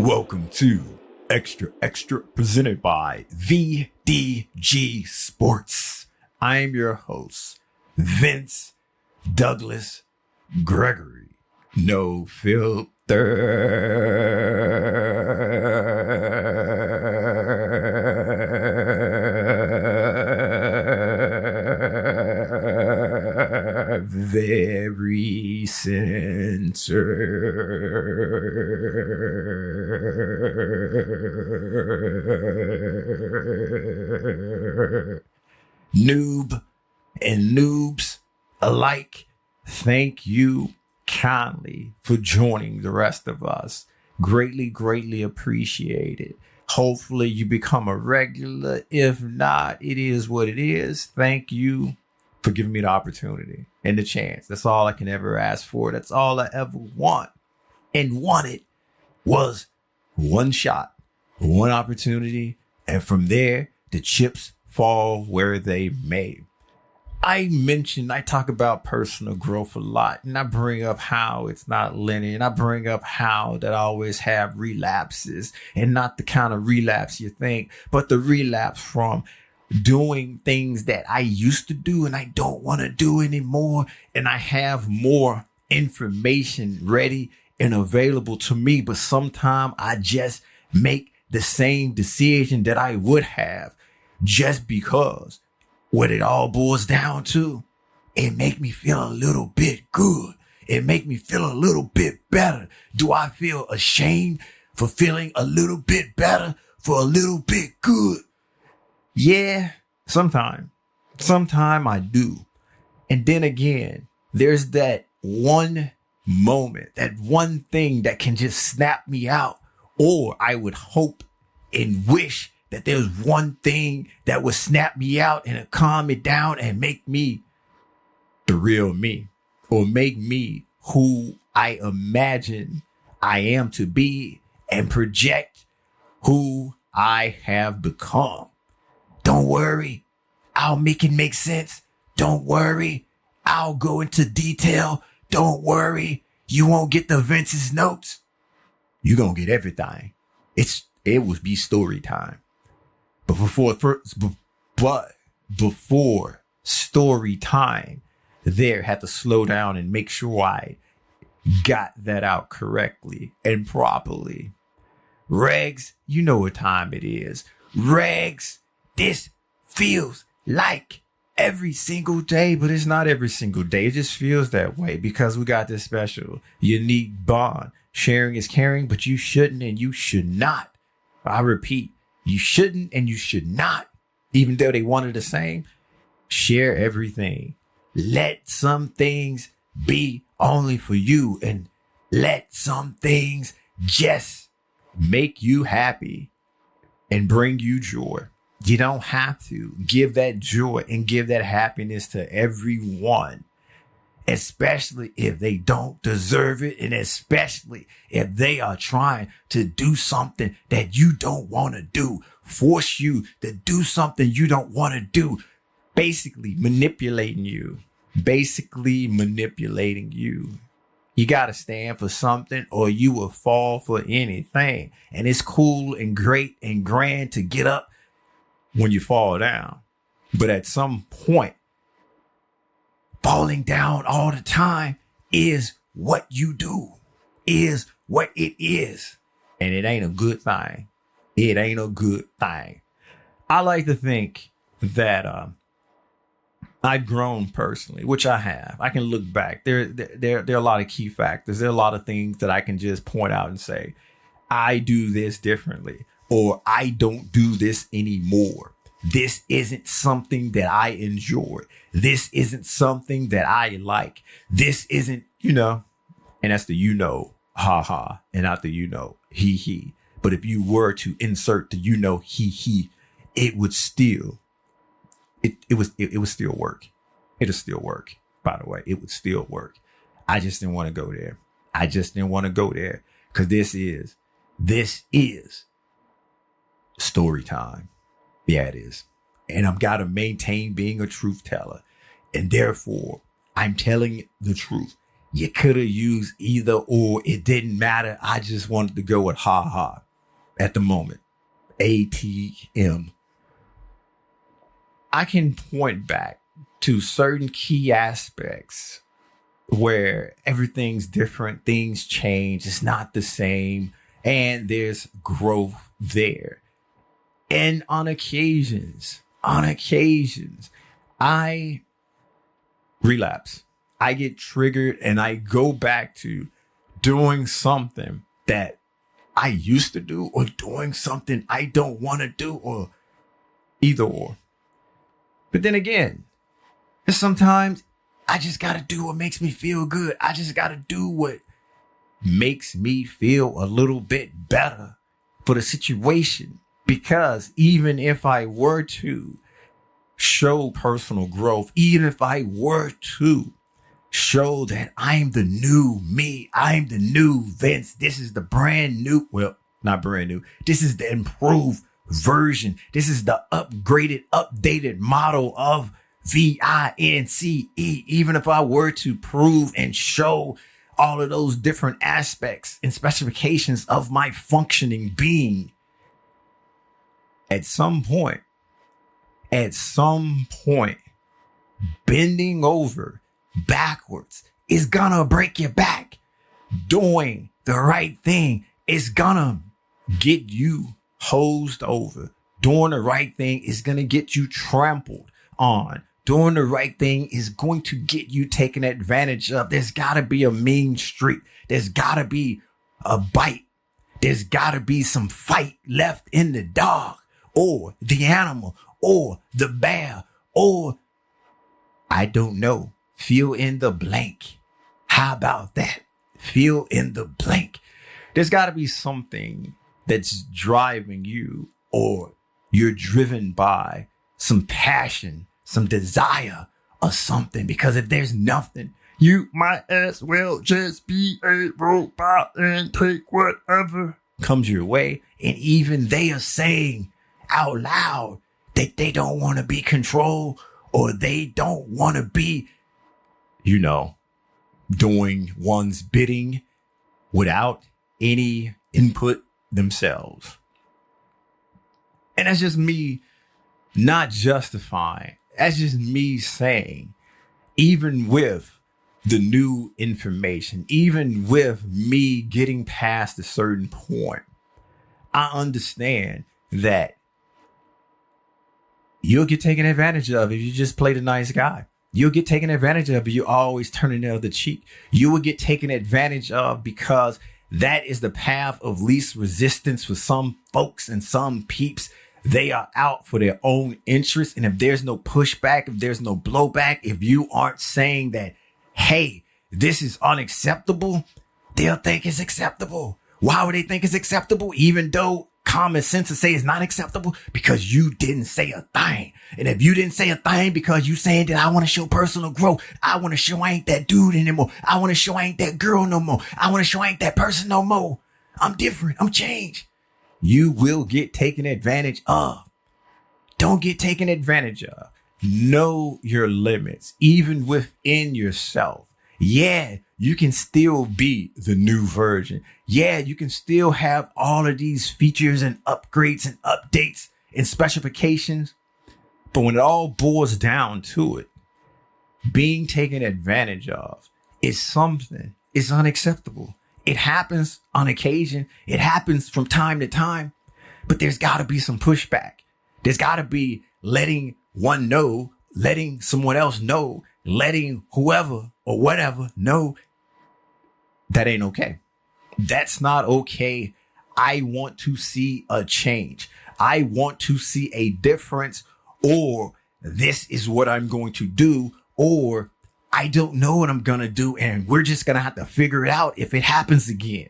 Welcome to Xtra presented by VDG Sports. I am your host, Vince Douglas Gregory. No filter. Very censored. Noob and noobs alike, thank you kindly for joining the rest of us. Greatly appreciated. Hopefully you become a regular. If not, it is what it is. Thank you for giving me the opportunity and the chance. That's all I can ever ask for. That's all I ever want and wanted was one shot, one opportunity. And from there, the chips fall where they may. I talk about personal growth a lot, and I bring up how it's not linear, and I bring up how that I always have relapses, and not the kind of relapse you think, but the relapse from doing things that I used to do and I don't want to do anymore, and I have more information ready and available to me, but sometimes I just make the same decision that I would have just because what it all boils down to, it make me feel a little bit good. It make me feel a little bit better. Do I feel ashamed for feeling a little bit better, for a little bit good? Yeah, sometime I do. And then again, there's that one moment, that one thing that can just snap me out. Or I would hope and wish that there's one thing that would snap me out and calm me down and make me the real me, or make me who I imagine I am to be and project who I have become. Don't worry, I'll make it make sense. Don't worry, I'll go into detail. Don't worry, you won't get the Vince's notes. You're going to get everything. It will be story time. But before story time, there had to slow down and make sure I got that out correctly and properly. Regs, you know what time it is. Regs, this feels like every single day, but it's not every single day. It just feels that way because we got this special, unique bond. Sharing is caring, but you shouldn't and you should not. I repeat, you shouldn't and you should not, even though they wanted the same. Share everything. Let some things be only for you, and let some things just make you happy and bring you joy. You don't have to give that joy and give that happiness to everyone, especially if they don't deserve it, and especially if they are trying to do something that you don't want to do, force you to do something you don't want to do, basically manipulating you. You got to stand for something or you will fall for anything. And it's cool and great and grand to get up when you fall down. But at some point, falling down all the time is what you do, is what it is. And it ain't a good thing. I like to think that I've grown personally, which I have. I can look back. There are a lot of key factors. There are a lot of things that I can just point out and say, I do this differently, or I don't do this anymore. This isn't something that I enjoy. This isn't something that I like. This isn't, and that's the ha, and not the he. But if you were to insert the he, it would still, it would still work. It'll still work, by the way. It would still work. I just didn't want to go there. Because this is story time. Yeah, it is. And I've got to maintain being a truth teller. And therefore, I'm telling the truth. You could have used either or. It didn't matter. I just wanted to go with ha ha at the moment. ATM. I can point back to certain key aspects where everything's different, things change, it's not the same, and there's growth there. And on occasions, I relapse. I get triggered and I go back to doing something that I used to do or doing something I don't want to do, or either or. But then again, sometimes I just got to do what makes me feel good. I just got to do what makes me feel a little bit better for the situation. Because even if I were to show personal growth, even if I were to show that I'm the new me, I'm the new Vince, this is the brand new, well, not brand new, this is the improved version, this is the upgraded, updated model of VINCE. Even if I were to prove and show all of those different aspects and specifications of my functioning being, at some point, bending over backwards is gonna break your back. Doing the right thing is gonna get you hosed over. Doing the right thing is gonna get you trampled on. Doing the right thing is going to get you taken advantage of. There's gotta be a mean streak. There's gotta be a bite. There's gotta be some fight left in the dog, or the animal, or the bear, or I don't know. Fill in the blank. How about that? Fill in the blank. There's got to be something that's driving you, or you're driven by some passion, some desire, or something. Because if there's nothing, you might as well just be a robot and take whatever comes your way. And even they are saying out loud that they don't want to be controlled, or they don't want to be, doing one's bidding without any input themselves. And that's just me not justifying. That's just me saying, even with the new information, even with me getting past a certain point, I understand that you'll get taken advantage of if you just play the nice guy. You'll get taken advantage of if you always turning the other cheek. You will get taken advantage of because that is the path of least resistance for some folks and some peeps. They are out for their own interest. And if there's no pushback, if there's no blowback, if you aren't saying that, hey, this is unacceptable, they'll think it's acceptable. Why would they think it's acceptable? Even though common sense to say it's not acceptable, because you didn't say a thing. And if you didn't say a thing because you saying that I want to show personal growth, I want to show I ain't that dude anymore, I want to show I ain't that girl no more, I want to show I ain't that person no more, I'm different, I'm changed, you will get taken advantage of. Don't get taken advantage of. Know your limits, even within yourself. Yeah, you can still be the new version. Yeah, you can still have all of these features and upgrades and updates and specifications. But when it all boils down to it, being taken advantage of is something. It's unacceptable. It happens on occasion. It happens from time to time. But there's got to be some pushback. There's got to be letting one know, letting someone else know, letting whoever or whatever know that ain't okay. That's not okay. I want to see a change. I want to see a difference, or this is what I'm going to do, or I don't know what I'm going to do, and we're just going to have to figure it out if it happens again.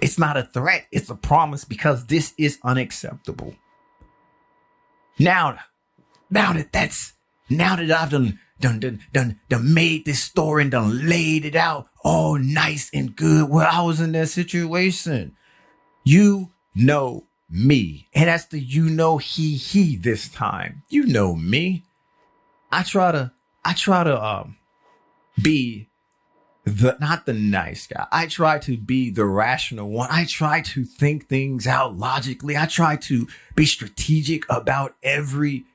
It's not a threat. It's a promise, because this is unacceptable. Now that I've done made this story and done laid it out all nice and good, well, I was in that situation. You know me. And that's the he this time. You know me. I try to be not the nice guy. I try to be the rational one. I try to think things out logically. I try to be strategic about everything.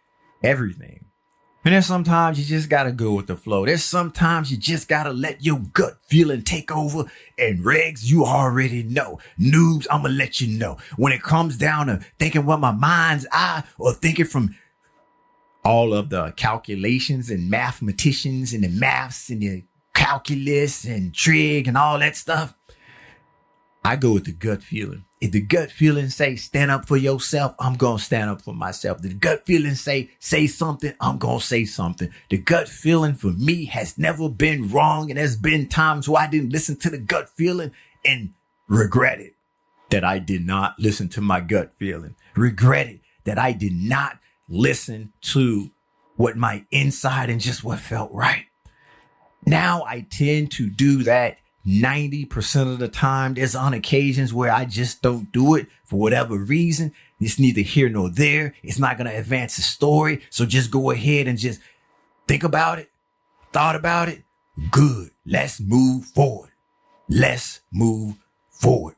And there's sometimes you just gotta go with the flow. There's sometimes you just gotta let your gut feeling take over. And regs, you already know. Noobs, I'm gonna let you know. When it comes down to thinking with my mind's eye or thinking from all of the calculations and mathematicians and the maths and the calculus and trig and all that stuff, I go with the gut feeling. If the gut feeling say stand up for yourself, I'm going to stand up for myself. The gut feeling say something, I'm going to say something. The gut feeling for me has never been wrong. And there's been times where I didn't listen to the gut feeling and regretted that I did not listen to my gut feeling. Regretted that I did not listen to what my inside and just what felt right. Now I tend to do that 90% of the time. There's on occasions where I just don't do it for whatever reason. It's neither here nor there. It's not going to advance the story. So just go ahead and just think about it. Thought about it. Good. Let's move forward. Let's move forward.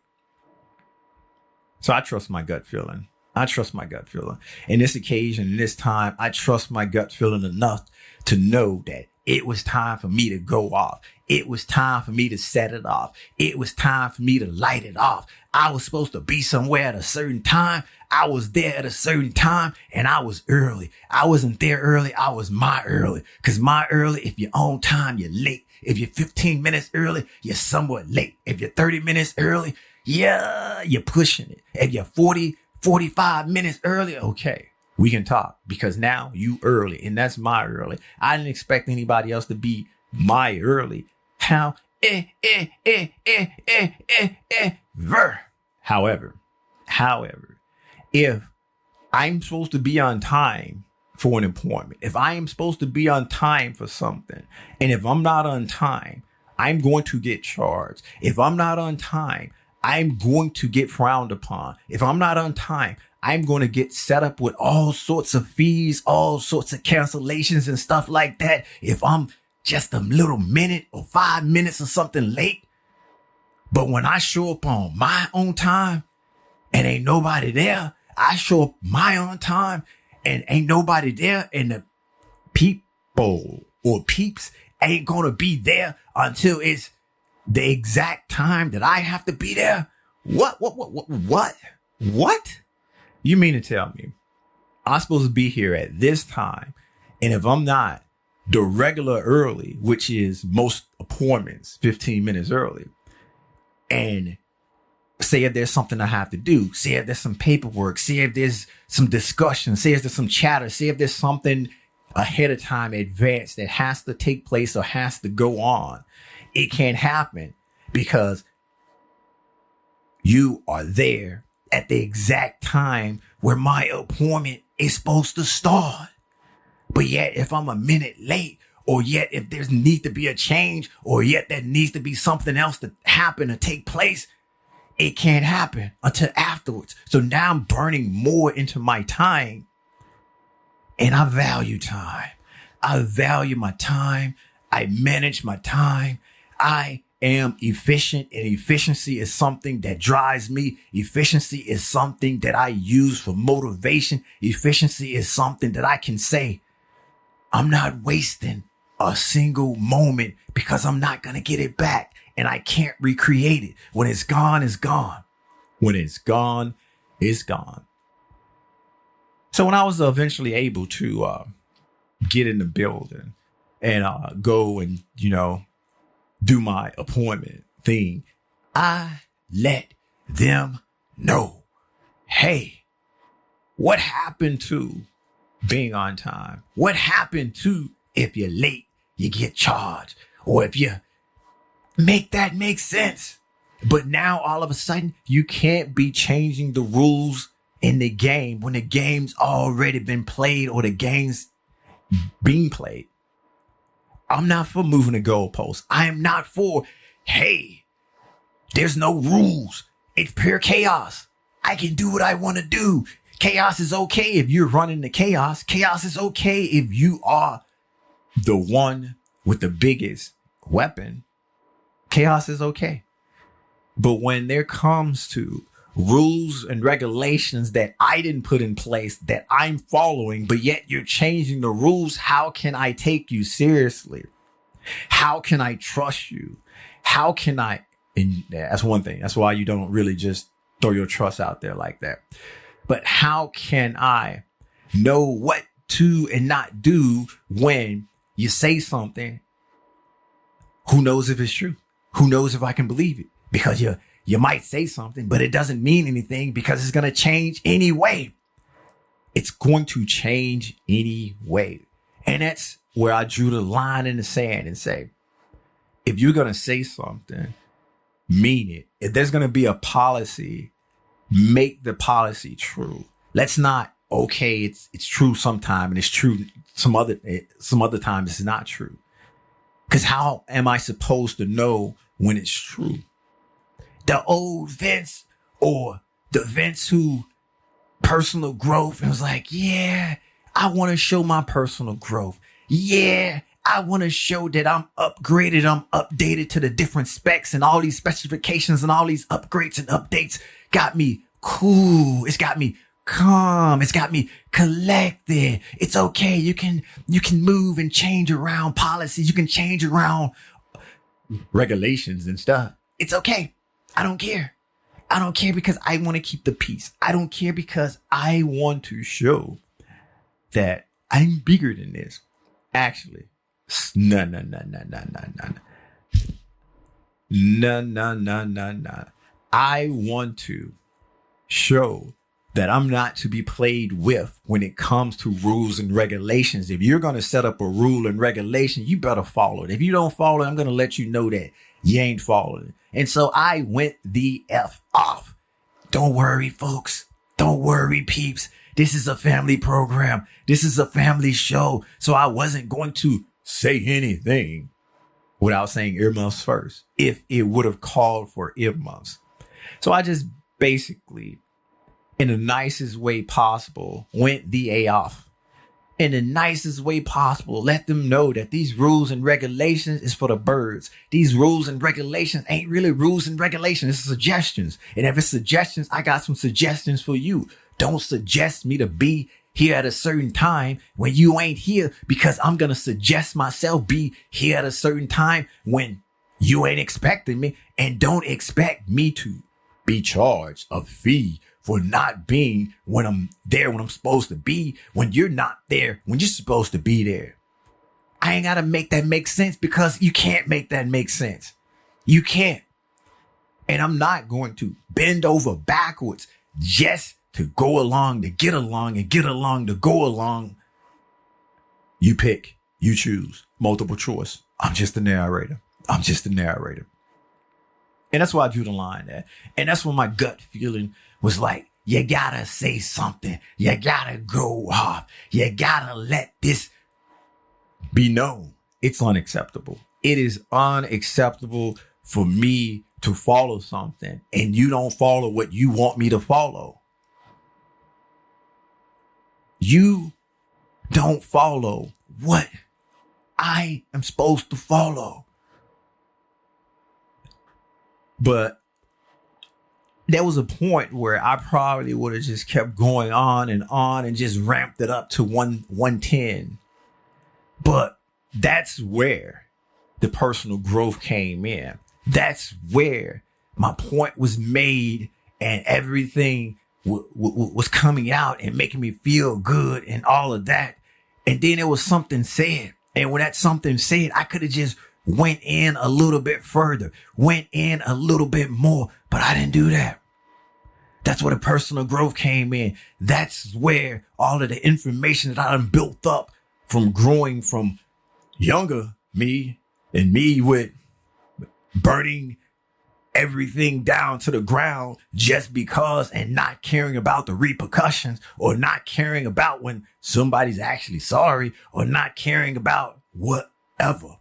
So I trust my gut feeling. I trust my gut feeling. In this occasion, in this time, I trust my gut feeling enough to know that it was time for me to go off. It was time for me to set it off. It was time for me to light it off. I was supposed to be somewhere at a certain time. I was there at a certain time and I was early. I wasn't there early. I was my early. Cause my early, if you're on time, you're late. If you're 15 minutes early, you're somewhat late. If you're 30 minutes early, yeah, you're pushing it. If you're 45 minutes early, okay, we can talk because now you early and that's my early. I didn't expect anybody else to be my early. How? However, if I'm supposed to be on time for an appointment, if I am supposed to be on time for something, and if I'm not on time, I'm going to get charged. If I'm not on time, I'm going to get frowned upon. If I'm not on time, I'm going to get set up with all sorts of fees, all sorts of cancellations and stuff like that. If I'm just a little minute or 5 minutes or something late. But when I show up on my own time and ain't nobody there, I show up my own time and ain't nobody there, and the people or peeps ain't going to be there until it's the exact time that I have to be there. What? You mean to tell me I'm supposed to be here at this time, and if I'm not the regular early, which is most appointments 15 minutes early, and say if there's something I have to do, say if there's some paperwork, say if there's some discussion, say if there's some chatter, say if there's something ahead of time advanced that has to take place or has to go on, it can't happen because you are there at the exact time where my appointment is supposed to start. But yet, if I'm a minute late, or yet if there's need to be a change, or yet there needs to be something else to happen or take place, it can't happen until afterwards. So now I'm burning more into my time, and I value time. I value my time. I manage my time. I am efficient, and efficiency is something that drives me. Efficiency is something that I use for motivation. Efficiency is something that I can say, I'm not wasting a single moment because I'm not going to get it back and I can't recreate it. When it's gone, it's gone. When it's gone, it's gone. So when I was eventually able to get in the building and go and, do my appointment thing, I let them know, hey, what happened to being on time? What happened to if you're late, you get charged? Or if you make that make sense? But now all of a sudden, you can't be changing the rules in the game when the game's already been played or the game's being played. I'm not for moving the goalposts. I am not for, hey, there's no rules. It's pure chaos. I can do what I want to do. Chaos is okay if you're running the chaos. Chaos is okay if you are the one with the biggest weapon. Chaos is okay. But when there comes to rules and regulations that I didn't put in place that I'm following, but yet you're changing the rules, how can I take you seriously? How can I trust you? How can I? And that's one thing. That's why you don't really just throw your trust out there like that. But how can I know what to and not do when you say something? Who knows if it's true? Who knows if I can believe it? Because you might say something, but it doesn't mean anything because it's going to change anyway. It's going to change anyway. And that's where I drew the line in the sand and say, if you're going to say something, mean it. If there's going to be a policy, make the policy true. Let's not, okay, it's true sometime and it's true some other time it's not true. Because how am I supposed to know when it's true? The old Vince or the Vince who personal growth and was like, yeah, I want to show my personal growth. Yeah, I want to show that I'm upgraded, I'm updated to the different specs and all these specifications and all these upgrades and updates got me cool. It's got me calm. It's got me collected. It's okay. You can move and change around policies. You can change around regulations and stuff. It's okay. I don't care. I don't care because I want to keep the peace. I don't care because I want to show that I'm bigger than this. Actually, no. I want to show that I'm not to be played with when it comes to rules and regulations. If you're going to set up a rule and regulation, you better follow it. If you don't follow it, I'm going to let you know that you ain't following it. And so I went the F off. Don't worry, folks. Don't worry, peeps. This is a family program. This is a family show. So I wasn't going to say anything without saying earmuffs first, if it would have called for earmuffs. So I just basically, in the nicest way possible, went the A off. In the nicest way possible, let them know that these rules and regulations is for the birds. These rules and regulations ain't really rules and regulations. It's suggestions. And if it's suggestions, I got some suggestions for you. Don't suggest me to be here at a certain time when you ain't here, because I'm going to suggest myself be here at a certain time when you ain't expecting me, and don't expect me to be charged a fee for not being when I'm there, when I'm supposed to be, when you're not there, when you're supposed to be there. I ain't got to make that make sense because you can't make that make sense. You can't. And I'm not going to bend over backwards just to go along, to get along and get along, to go along. You pick, you choose, multiple choice. I'm just the narrator. I'm just the narrator. And that's why I drew the line there. And that's when my gut feeling was like, you gotta say something. You gotta go off. You gotta let this be known. It's unacceptable. It is unacceptable for me to follow something and you don't follow what you want me to follow. You don't follow what I am supposed to follow. But there was a point where I probably would have just kept going on and just ramped it up to 110. But that's where the personal growth came in. That's where my point was made and everything was coming out and making me feel good and all of that. And then there was something said. And when that something said, I could have just went in a little bit further, went in a little bit more, but I didn't do that. That's where the personal growth came in. That's where all of the information that I done built up from growing from younger me and me with burning everything down to the ground just because, and not caring about the repercussions, or not caring about when somebody's actually sorry, or not caring about whatever.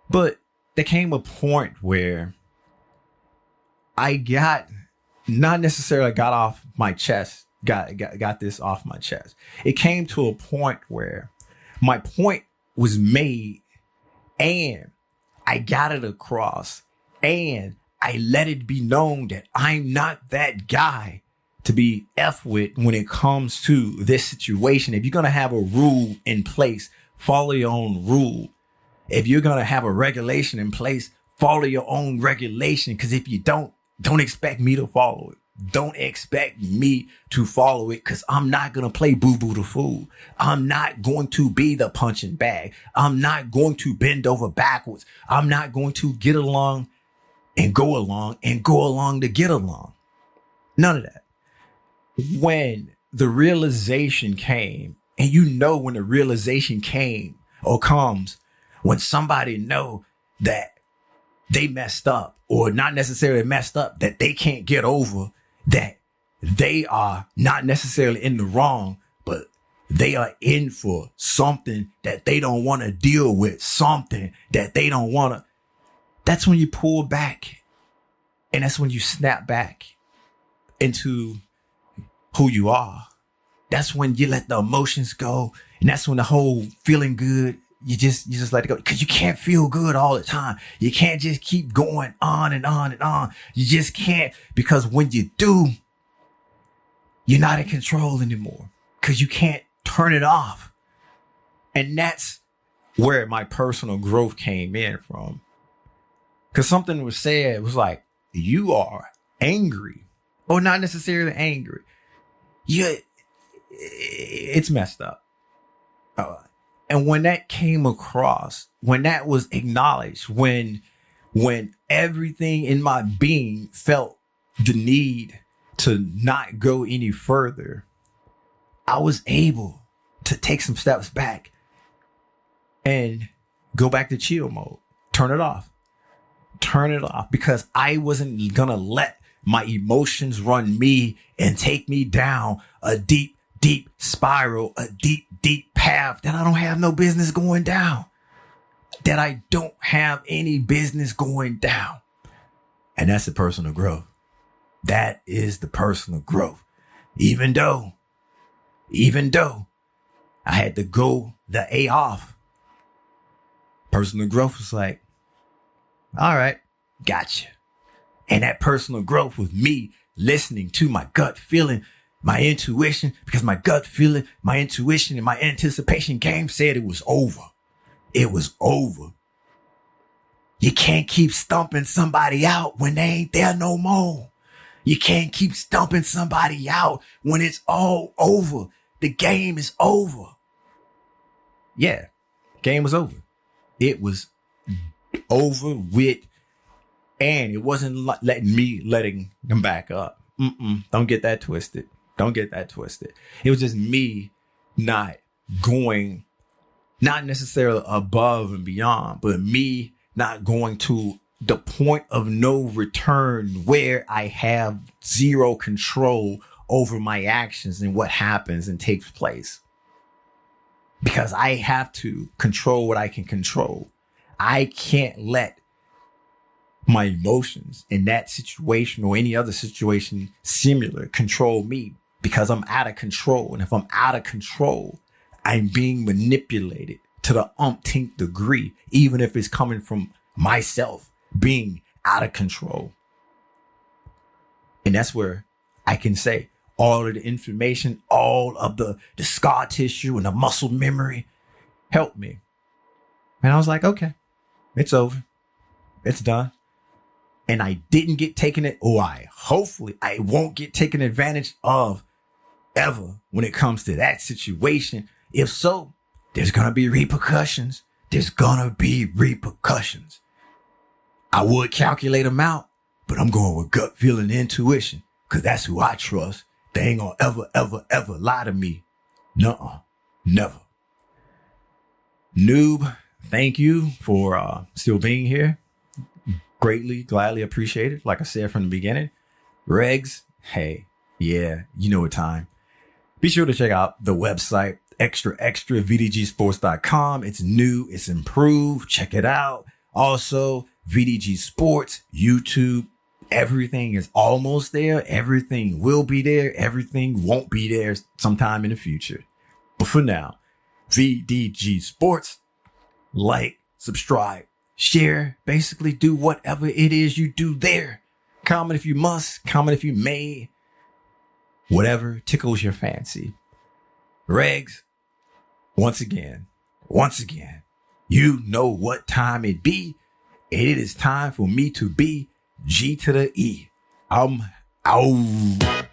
But there came a point where I not necessarily got off my chest, got this off my chest. It came to a point where my point was made and I got it across, and I let it be known that I'm not that guy to be F with when it comes to this situation. If you're going to have a rule in place, follow your own rule. If you're going to have a regulation in place, follow your own regulation. Because if you don't expect me to follow it. Don't expect me to follow it, because I'm not going to play boo-boo the fool. I'm not going to be the punching bag. I'm not going to bend over backwards. I'm not going to get along and go along to get along. None of that. When the realization came, and when the realization came or comes, when somebody know that they messed up, or not necessarily messed up, that they can't get over, that they are not necessarily in the wrong, but they are in for something that they don't want to deal with, something that they don't want to. That's when you pull back, and that's when you snap back into who you are. That's when you let the emotions go, and that's when the whole feeling good, you just let it go, because you can't feel good all the time. You can't just keep going on and on and on. You just can't, because when you do, you're not in control anymore, because you can't turn it off. And that's where my personal growth came in from. Because something was said, it was like, you are angry, or not necessarily angry. It's messed up. And when that came across, when that was acknowledged, when everything in my being felt the need to not go any further, I was able to take some steps back and go back to chill mode. Turn it off, because I wasn't going to let my emotions run me and take me down a deep spiral, a deep path that I don't have no business going down, that I don't have any business going down. And that's the personal growth. That is the personal growth. Even though I had to go the A off, personal growth was like, all right, gotcha. And that personal growth was me listening to my gut feeling, my intuition, because my gut feeling, my intuition, and my anticipation game said it was over. It was over. You can't keep stumping somebody out when they ain't there no more. You can't keep stumping somebody out when it's all over. The game is over. Yeah, game was over. It was over with, and it wasn't letting them back up. Don't get that twisted. It was just me not going, not necessarily above and beyond, but me not going to the point of no return where I have zero control over my actions and what happens and takes place. Because I have to control what I can control. I can't let my emotions in that situation or any other situation similar control me, because I'm out of control. And if I'm out of control, I'm being manipulated to the umpteenth degree, even if it's coming from myself being out of control. And that's where I can say all of the information, all of the scar tissue and the muscle memory helped me. And I was like, okay, it's over. It's done. And I didn't get taken it, or hopefully I won't get taken advantage of ever when it comes to that situation. If so, there's going to be repercussions. I would calculate them out, but I'm going with gut feeling and intuition, because that's who I trust. They ain't going to ever lie to me. Nuh-uh. Never. Noob, thank you for still being here. Gladly appreciated. Like I said from the beginning. Regs, hey, yeah, you know what time. Be sure to check out the website, Xtra, VDGsports.com. It's new, it's improved. Check it out. Also, VDG Sports, YouTube, everything is almost there. Everything will be there. Everything won't be there sometime in the future. But for now, VDG Sports, like, subscribe, share, basically do whatever it is you do there. Comment if you must, comment if you may, whatever tickles your fancy. Regs, once again, you know what time it be. It is time for me to be G to the E. I'm out.